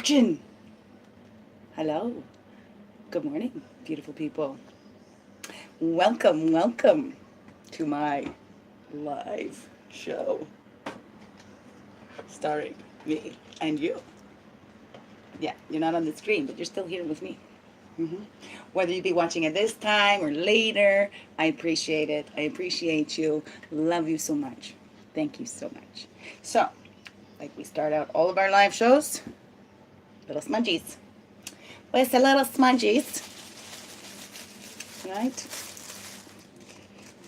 watching. Hello. Good morning, beautiful people. Welcome, welcome to my live show starring me and you. Yeah, you're not on the screen, but you're still here with me. hmm Whether you be watching it this time or later, I appreciate it. I appreciate you. Love you so much. Thank you so much. So, like we start out all of our live shows, little smudgies. Where's the little smudgies? Right?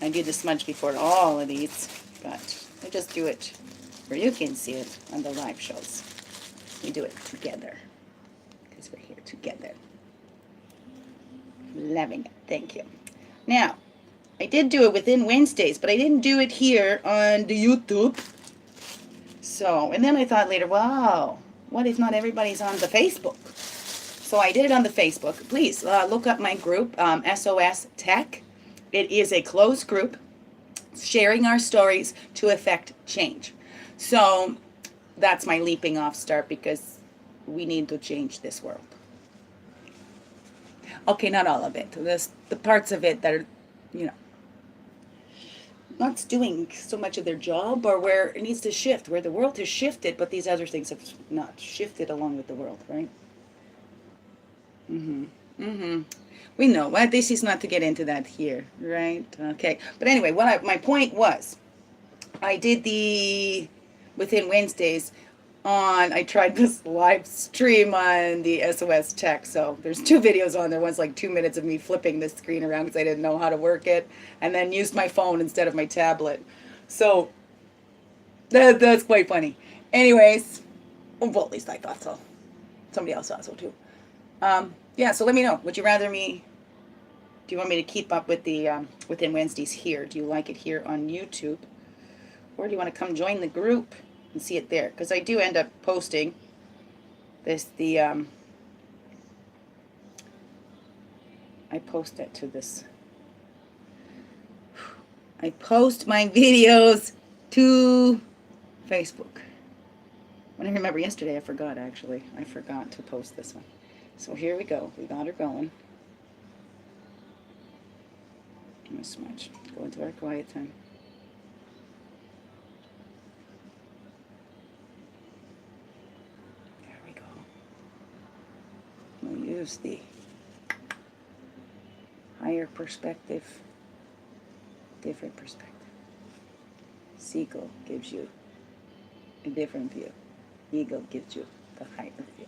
I do the smudge before all of these, but I just do it where you can see it on the live shows. We do it together because we're here together. Loving it. Thank you. Now, I did do it within Wednesdays, but I didn't do it here on the YouTube. So, and then I thought later, wow, what if not everybody's on the Facebook? So I did it on the Facebook. Please look up my group, SOS Tech. It is a closed group sharing our stories to affect change. So that's my leaping off start because we need to change this world. Okay, not all of it. There's the parts of it that are, not doing so much of their job or where it needs to shift, where the world has shifted, but these other things have not shifted along with the world, right? We know. Well, this is not to get into that here, right? Okay. But anyway, my point was, I did the within Wednesdays I tried this live stream on the SOS Tech. So there's two videos on there. One's like 2 minutes of me flipping the screen around because I didn't know how to work it, and then used my phone instead of my tablet. So that's quite funny. Anyways, well, at least I thought so. Somebody else thought so too. Yeah, so let me know. Would you rather me? Do you want me to keep up with the within Wednesdays here? Do you like it here on YouTube, or do you want to come join the group and see it there? Because I do end up posting this. I post it to this. I post my videos to Facebook. When I remember yesterday, I forgot actually. I forgot to post this one. So here we go. We got her going. Not so much. Go into our quiet time. There we go. We'll use the higher perspective, different perspective. Seagull gives you a different view. Eagle gives you the higher view.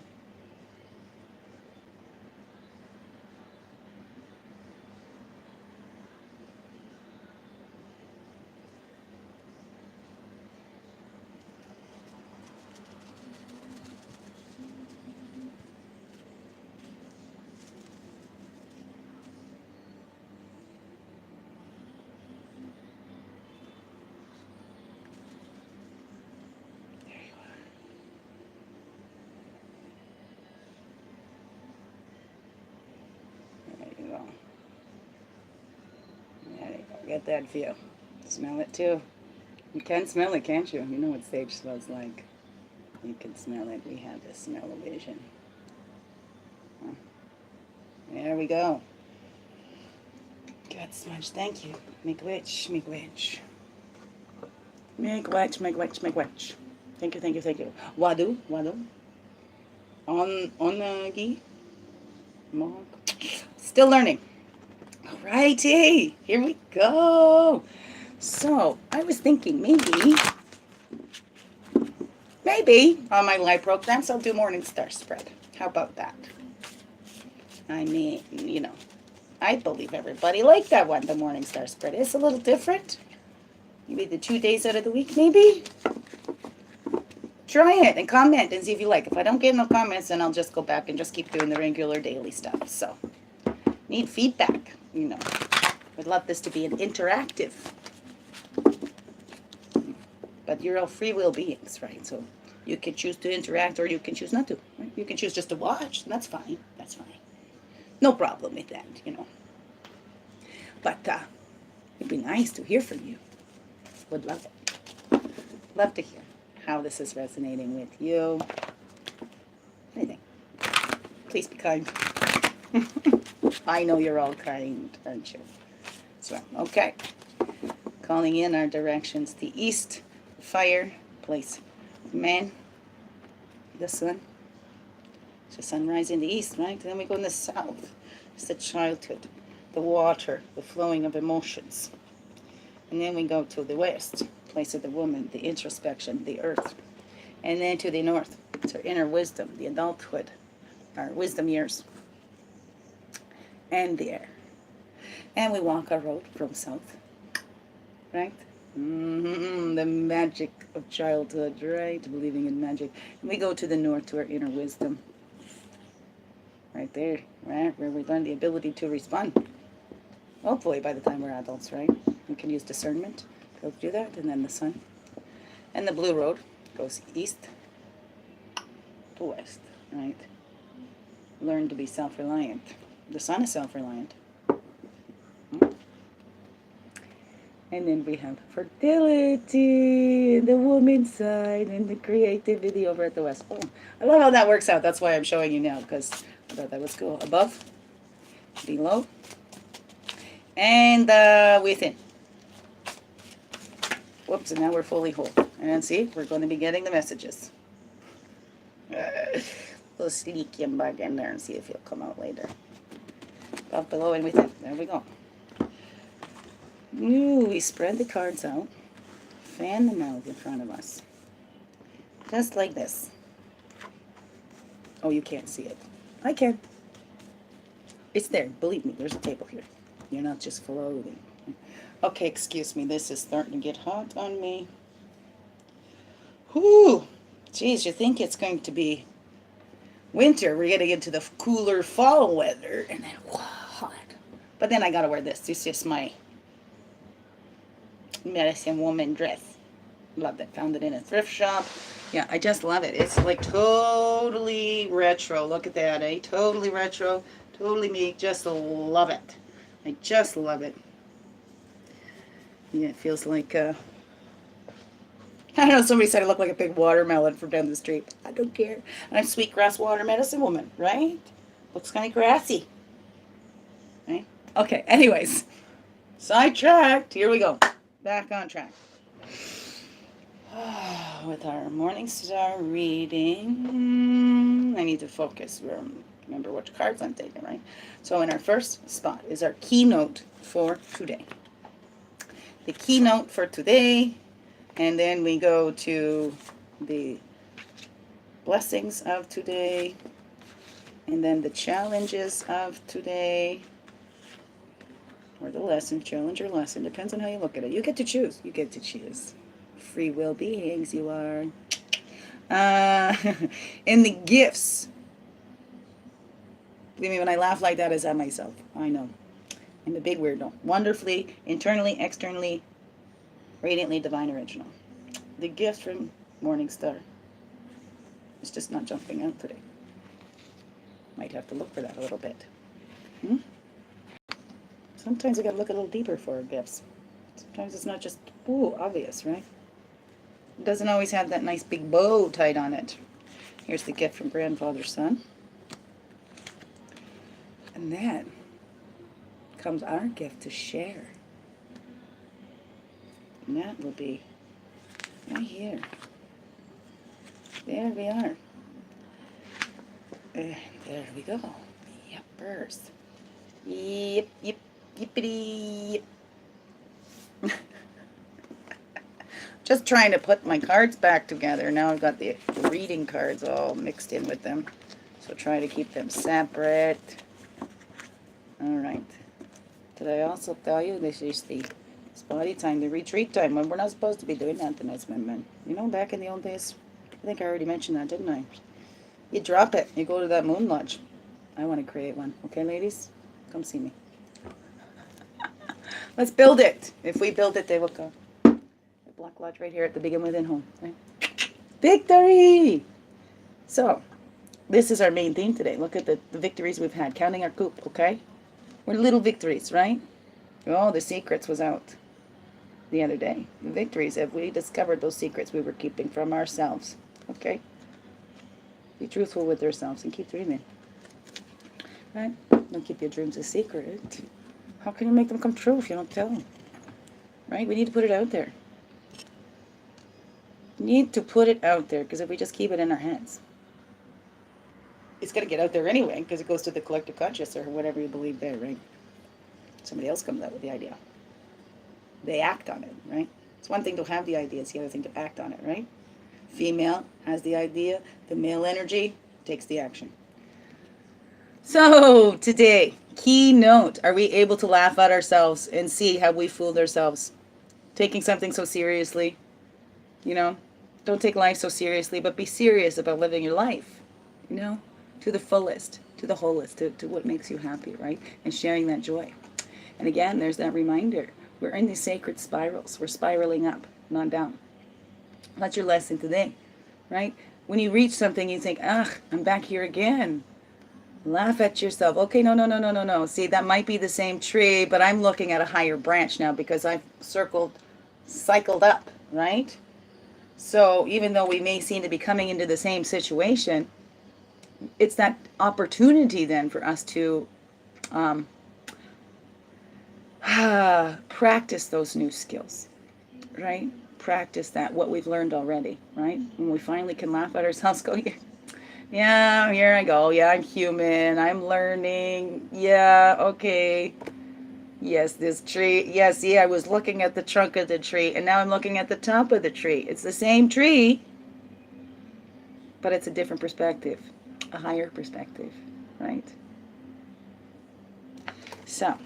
Get that view. Smell it too. You can smell it, can't you? You know what sage smells like. You can smell it. We have the smell-o-vision. There we go. Good smudge. Thank you. Make witch. Make witch. Make witch. Make witch. Make witch. Thank you. Thank you. Thank you. Wadu. Wadu. On gi. Still learning. Alrighty, here we go. So I was thinking maybe on my live programs I'll do morning star spread. How about that? I mean, I believe everybody liked that one. The morning star spread is a little different. Maybe the 2 days out of the week, maybe. Try it and comment and see if you like. If I don't get no comments, then I'll just go back and just keep doing the regular daily stuff. So need feedback. I'd love this to be an interactive. But you're all free will beings, right? So you can choose to interact or you can choose not to. Right? You can choose just to watch, and that's fine. That's fine. No problem with that, But it'd be nice to hear from you. Would love it. Love to hear how this is resonating with you. What do you think? Please be kind. I know you're all kind, aren't you? So, okay. Calling in our directions. The east, fireplace. Man, the sun. It's the sunrise in the east, right? Then we go in the south. It's the childhood, the water, the flowing of emotions. And then we go to the west, place of the woman, the introspection, the earth. And then to the north, it's our inner wisdom, the adulthood, our wisdom years, and the air. And we walk our road from south, right? The magic of childhood, right? Believing in magic. And we go to the north to our inner wisdom. Right there, right? Where we learn the ability to respond. Hopefully by the time we're adults, right? We can use discernment to do that. And then the sun. And the blue road goes east to west, right? Learn to be self-reliant. The sun is self-reliant. And then we have fertility, the woman's side, and the creativity over at the west. Oh, I love how that works out. That's why I'm showing you now, because I thought that was cool. Above, below, and within. Whoops, and now we're fully whole. And see, we're going to be getting the messages. We'll sneak your bug in there and see if he'll come out later. Above, below, and within. There we go. Ooh, we spread the cards out, fan them out in front of us, just like this. Oh, you can't see it. I can. It's there. Believe me, there's a table here. You're not just floating. Okay, excuse me. This is starting to get hot on me. Whoo! Geez, you think it's going to be winter. We're getting into the cooler fall weather, and then hot. But then I gotta wear this. It's just my medicine woman dress. Love it. Found it in a thrift shop. Yeah, I just love it. It's like totally retro. Look at that, eh? Totally retro. Totally me. Just love it. I just love it. Yeah, it feels like, I don't know, somebody said I look like a big watermelon from down the street. I don't care. And I'm sweetgrass water medicine woman, right? Looks kind of grassy. Right? Okay, anyways. Sidetracked. Here we go. Back on track. With our morning star reading, I need to focus. Remember which cards I'm taking, right? So in our first spot is our keynote for today. The keynote for today, and then we go to the blessings of today, and then the challenges of today, or the lesson, challenge or lesson, depends on how you look at it. You get to choose. You get to choose. Free will beings you are. And the gifts. Believe me, when I laugh like that, is at myself. I know. I'm a big weirdo. Wonderfully, internally, externally, radiantly divine original. The gift from Morning Star. It's just not jumping out today. Might have to look for that a little bit. Sometimes we gotta look a little deeper for our gifts. Sometimes it's not just, ooh, obvious, right? It doesn't always have that nice big bow tied on it. Here's the gift from grandfather's son. And then comes our gift to share. And that will be right here. There we are. And there we go. Yepers. Yep, yep, yippity. Just trying to put my cards back together. Now I've got the reading cards all mixed in with them. So try to keep them separate. Alright. Did I also tell you this is the spotty time, the retreat time, when we're not supposed to be doing nothing as women? You know, back in the old days, I think I already mentioned that, didn't I? You drop it. You go to that moon lodge. I want to create one. Okay, ladies? Come see me. Let's build it. If we build it, they will come. The Black Lodge right here at the Begin Within home. Right? Victory! So, this is our main theme today. Look at the victories we've had. Counting our coop, okay? We're little victories, right? Oh, the secrets was out the other day. The victories, have we discovered those secrets we were keeping from ourselves? Okay? Be truthful with ourselves and keep dreaming. right? Don't keep your dreams a secret. How can you make them come true if you don't tell them? Right? We need to put it out there. We need to put it out there, because if we just keep it in our heads, it's going to get out there anyway, because it goes to the collective conscious or whatever you believe there, right? Somebody else comes out with the idea. They act on it, right? It's one thing to have the idea, it's the other thing to act on it, right? Female has the idea, the male energy takes the action. So today, keynote, are we able to laugh at ourselves and see how we fooled ourselves? Taking something so seriously, you know? Don't take life so seriously, but be serious about living your life, you know? To the fullest, to the wholest, to what makes you happy, right? And sharing that joy. And again, there's that reminder. We're in these sacred spirals. We're spiraling up, not down. That's your lesson today, right? When you reach something, you think, I'm back here again. Laugh at yourself. Okay, no. See, that might be the same tree, but I'm looking at a higher branch now because I've cycled up, right? So even though we may seem to be coming into the same situation, it's that opportunity then for us to practice those new skills, right? Practice that, what we've learned already, right? When we finally can laugh at ourselves, go, yeah, here I go. Yeah, I'm human. I'm learning. Yeah, okay. Yes, this tree. Yes, I was looking at the trunk of the tree, and now I'm looking at the top of the tree. It's the same tree, but it's a different perspective, a higher perspective, right? So,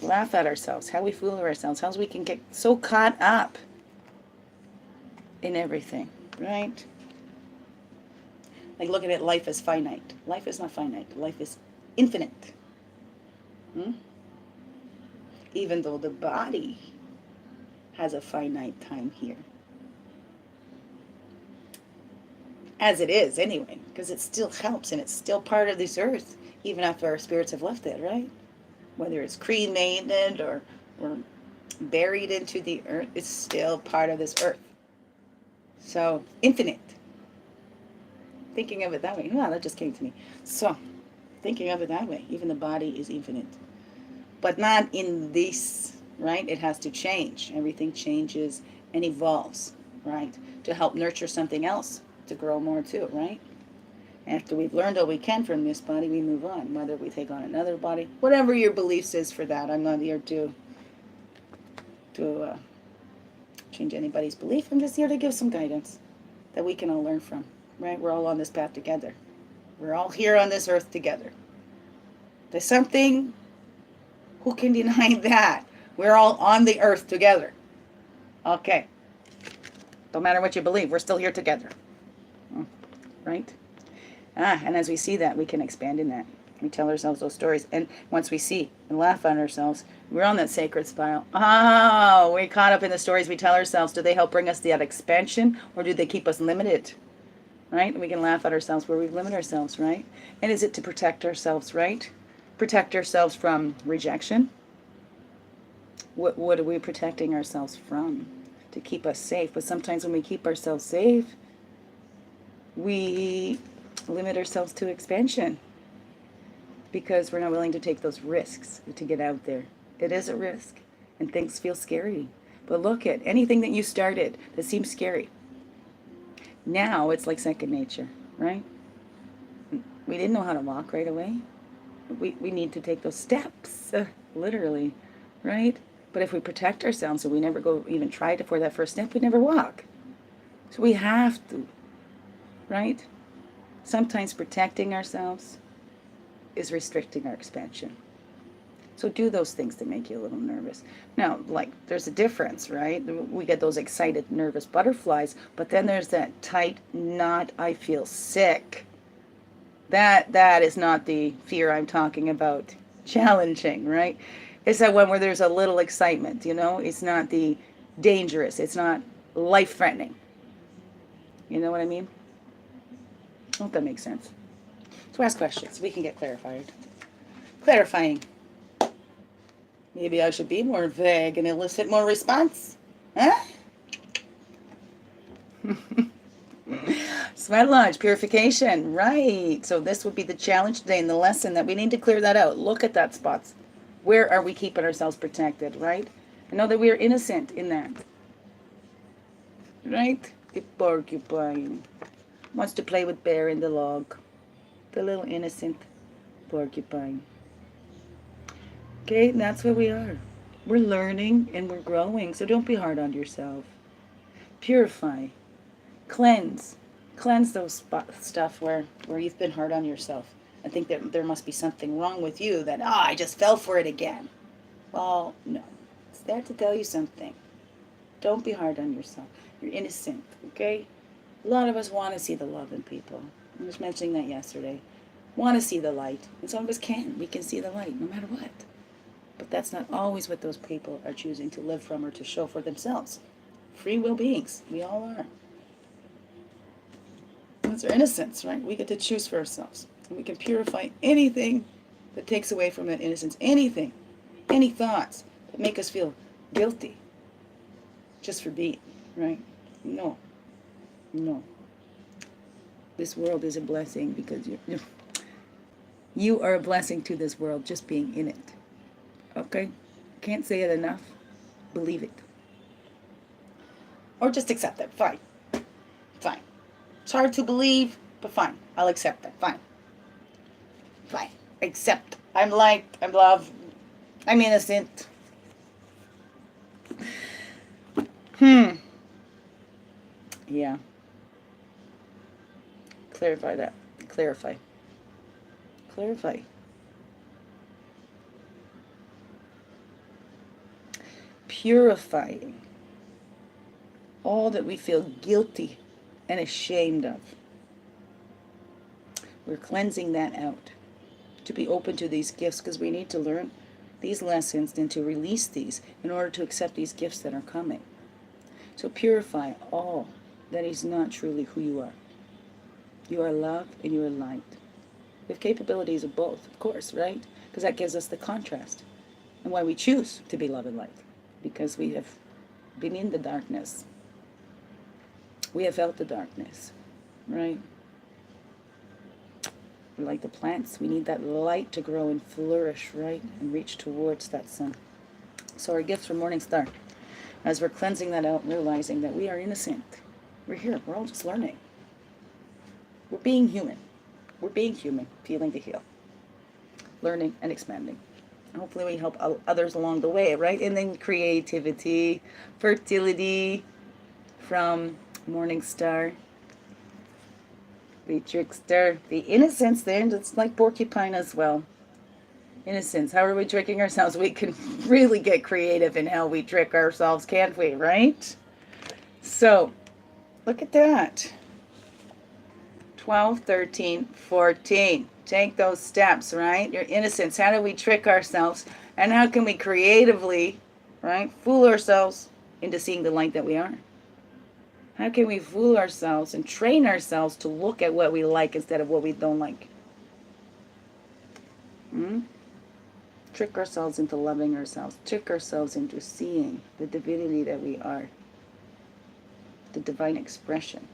laugh at ourselves, how we fool ourselves, how we can get so caught up in everything, right? Like looking at life as finite. Life is not finite. Life is infinite. Even though the body has a finite time here. As it is, anyway, because it still helps and it's still part of this earth, even after our spirits have left it, right? Whether it's cremated or buried into the earth, it's still part of this earth. So, infinite. Thinking of it that way. Wow, that just came to me. So, thinking of it that way, even the body is infinite. But not in this, right? It has to change. Everything changes and evolves, right? To help nurture something else, to grow more too, right? After we've learned all we can from this body, we move on. Whether we take on another body, whatever your beliefs is for that. I'm not here to change anybody's belief. I'm just here to give some guidance that we can all learn from, right? We're all on this path together. We're all here on this earth together. There's something, who can deny that? We're all on the earth together. Okay. Don't matter what you believe, we're still here together. Right? And as we see that, we can expand in that. We tell ourselves those stories. And once we see and laugh on ourselves, we're on that sacred spiral. Oh, we're caught up in the stories we tell ourselves. Do they help bring us that expansion, or do they keep us limited? Right? And we can laugh at ourselves where we limit ourselves, right? And is it to protect ourselves, right? Protect ourselves from rejection? What are we protecting ourselves from? To keep us safe. But sometimes when we keep ourselves safe, we limit ourselves to expansion because we're not willing to take those risks to get out there. It is a risk, and things feel scary. But look at anything that you started that seems scary. Now it's like second nature, right? We didn't know how to walk right away. We need to take those steps, literally, right? But if we protect ourselves, so we never go even try to for that first step, we never walk. So we have to, right? Sometimes protecting ourselves is restricting our expansion. So do those things that make you a little nervous. Now, like, there's a difference, right? We get those excited, nervous butterflies, but then there's that tight knot, I feel sick. That is not the fear I'm talking about. Challenging, right? It's that one where there's a little excitement, you know? It's not the dangerous. It's not life-threatening. You know what I mean? I hope that makes sense. So ask questions. We can get clarifying. Maybe I should be more vague and elicit more response. Huh? So Sweat lodge, purification, right. So this would be the challenge today and the lesson that we need to clear that out. Look at that spots. Where are we keeping ourselves protected, right? And know that we are innocent in that. Right? The porcupine wants to play with Bear in the log. The little innocent porcupine. Okay, that's where we are. We're learning and we're growing, so don't be hard on yourself. Purify. Cleanse. Cleanse those stuff where you've been hard on yourself. I think that there must be something wrong with you that, I just fell for it again. Well, no. It's there to tell you something. Don't be hard on yourself. You're innocent, okay? A lot of us want to see the love in people. I was mentioning that yesterday. Want to see the light. And some of us can. We can see the light no matter what. But that's not always what those people are choosing to live from or to show for themselves. Free will beings. We all are. That's our innocence, right? We get to choose for ourselves. And we can purify anything that takes away from that innocence. Anything. Any thoughts that make us feel guilty. Just for being, right? No. No. This world is a blessing because you are a blessing to this world just being in it. Okay? Can't say it enough. Believe it. Or just accept it. Fine. Fine. It's hard to believe, but fine. I'll accept that. Fine. Fine. Accept. I'm liked. I'm loved. I'm innocent. Yeah. Clarify that. Clarify. Clarify. Purifying all that we feel guilty and ashamed of. We're cleansing that out to be open to these gifts because we need to learn these lessons and to release these in order to accept these gifts that are coming. So purify all that is not truly who you are. You are love and you are light. We have capabilities of both, of course, right? Because that gives us the contrast. And why we choose to be love and light. Because we have been in the darkness. We have felt the darkness, right? We're like the plants. We need that light to grow and flourish, right? And reach towards that sun. So our gifts from Morning Star. As we're cleansing that out, realizing that we are innocent. We're here. We're all just learning. We're being human. We're being human, feeling to heal. Learning and expanding. Hopefully we help others along the way, right? And then creativity, fertility from Morning Star. The trickster, the innocence there, it's like porcupine as well. Innocence. How are we tricking ourselves? We can really get creative in how we trick ourselves, can't we, right? So, look at that. 12, 13, 14. Take those steps, right? Your innocence. How do we trick ourselves? And how can we creatively, right, fool ourselves into seeing the light that we are? How can we fool ourselves and train ourselves to look at what we like instead of what we don't like? Trick ourselves into loving ourselves. Trick ourselves into seeing the divinity that we are. The divine expression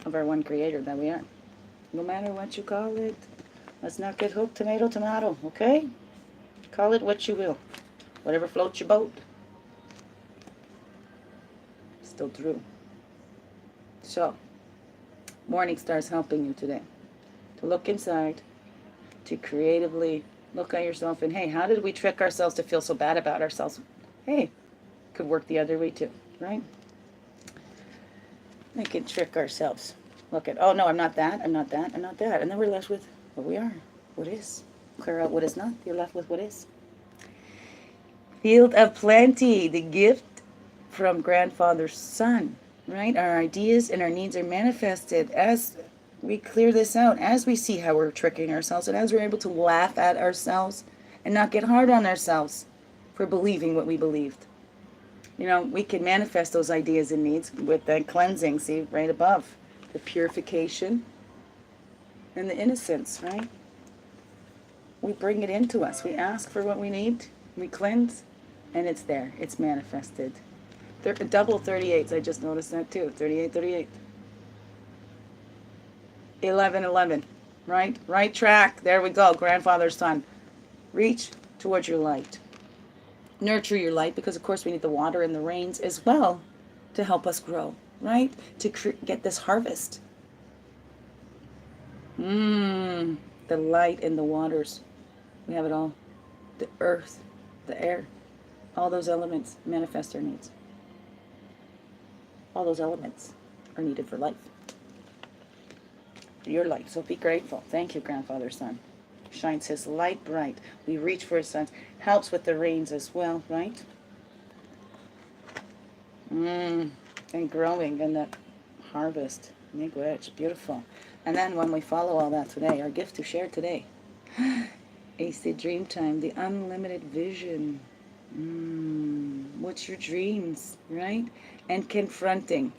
of our one creator that we are. No matter what you call it. Let's not get hooked tomato, tomato, okay? Call it what you will. Whatever floats your boat. Still true. So, Morning Star is helping you today to look inside, to creatively look at yourself and, hey, how did we trick ourselves to feel so bad about ourselves? Hey, could work the other way too, right? We can trick ourselves. Look at, oh no, I'm not that, I'm not that, I'm not that. And then we're left with what we are, what is. Clear out what is not, you're left with what is. Field of Plenty, the gift from Grandfather's Son, right? Our ideas and our needs are manifested as we clear this out, as we see how we're tricking ourselves, and as we're able to laugh at ourselves and not get hard on ourselves for believing what we believed. You know, we can manifest those ideas and needs with that cleansing, see, right above. The purification and the innocence, right? We bring it into us. We ask for what we need, we cleanse, and it's there. It's manifested. Double 38s, I just noticed that too. 38, 38. 11:11. Right? Right track. There we go. Grandfather, son. Reach towards your light. Nurture your light, because of course we need the water and the rains as well to help us grow, right? To get this harvest. The light and the waters. We have it all. The earth, the air, all those elements manifest our needs. All those elements are needed for life. For your life. So be grateful. Thank you, Grandfather Sun. Shines his light bright. We reach for his sun. Helps with the rains as well, right? And growing in that harvest. Miigwech. Beautiful. And then when we follow all that today, our gift to share today. AC Dream Time, the unlimited vision. What's your dreams, right? And confronting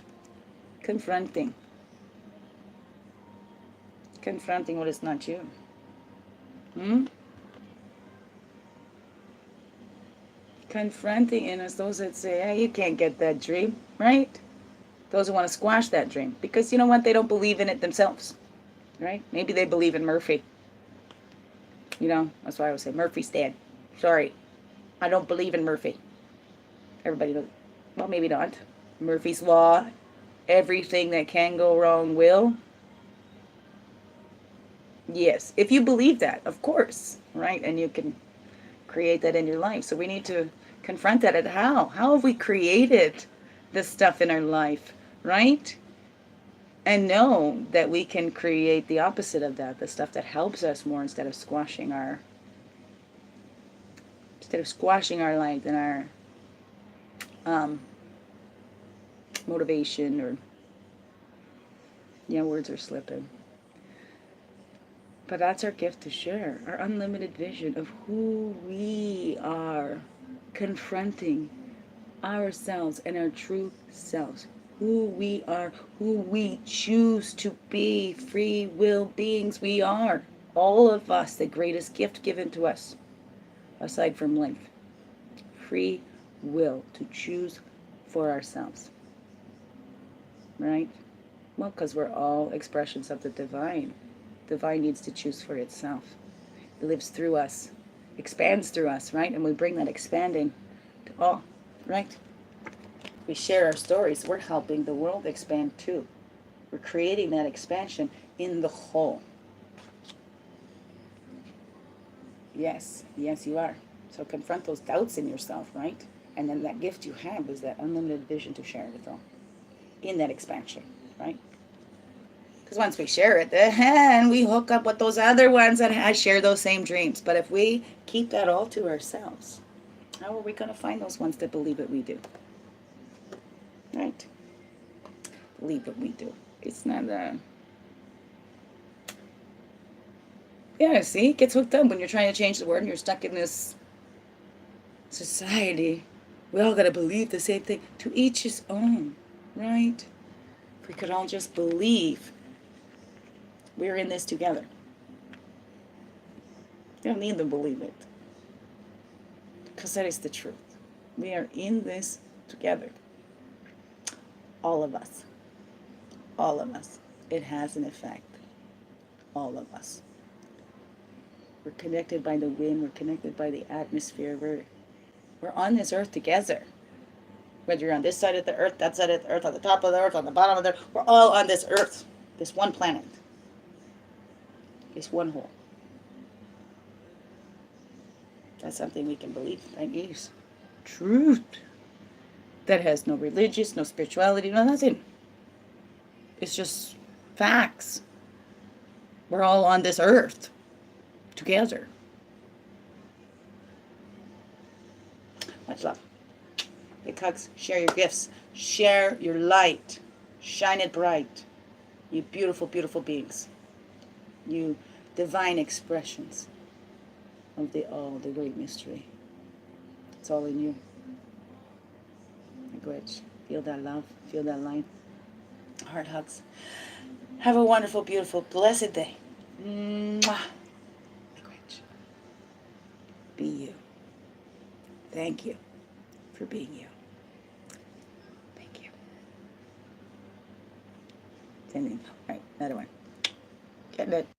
what is not you. Confronting in us those that say, hey, you can't get that dream, right? Those who want to squash that dream. Because you know what? They don't believe in it themselves, right? Maybe they believe in Murphy. You know, that's why I would say Murphy's dead. Sorry. I don't believe in Murphy. Everybody knows. Well, maybe not. Murphy's Law. Everything that can go wrong will. Yes. If you believe that, of course. Right? And you can create that in your life. So we need to confront that at how. How have we created this stuff in our life? Right? And know that we can create the opposite of that. The stuff that helps us more instead of squashing our light and our motivation, or words are slipping. But that's our gift to share, our unlimited vision of who we are, confronting ourselves and our true selves, who we are, who we choose to be, free will beings we are. All of us, the greatest gift given to us, aside from life. Free will to choose for ourselves. Right? Well, because we're all expressions of the divine. Divine needs to choose for itself. It lives through us, expands through us, right? And we bring that expanding to all, right? We share our stories. We're helping the world expand too. We're creating that expansion in the whole. Yes, yes, you are. So confront those doubts in yourself, right? And then that gift you have is that unlimited vision to share it with all in that expansion, right? Because once we share it, then we hook up with those other ones that share those same dreams. But if we keep that all to ourselves, how are we going to find those ones that believe what we do? Right? Believe what we do. It's not yeah, see, it gets hooked up when you're trying to change the world and you're stuck in this society. We all got to believe the same thing. To each his own, right? If we could all just believe we're in this together. You don't need to believe it. Because that is the truth. We are in this together. All of us. All of us. It has an effect. All of us. We're connected by the wind. We're connected by the atmosphere. We're on this earth together. Whether you're on this side of the earth, that side of the earth, on the top of the earth, on the bottom of the earth, we're all on this earth. This one planet. This one whole. That's something we can believe. That is truth. That has no religious, no spirituality, no nothing. It's just facts. We're all on this earth together. Much love. Big hugs. Share your gifts. Share your light. Shine it bright. You beautiful, beautiful beings. You divine expressions of the all, the great mystery. It's all in you. Miigwech. Feel that love. Feel that light. Heart hugs. Have a wonderful, beautiful, blessed day. Mwah. Miigwech. Be you. Thank you for being you. Thank you. Sending. All right, another one. Get it?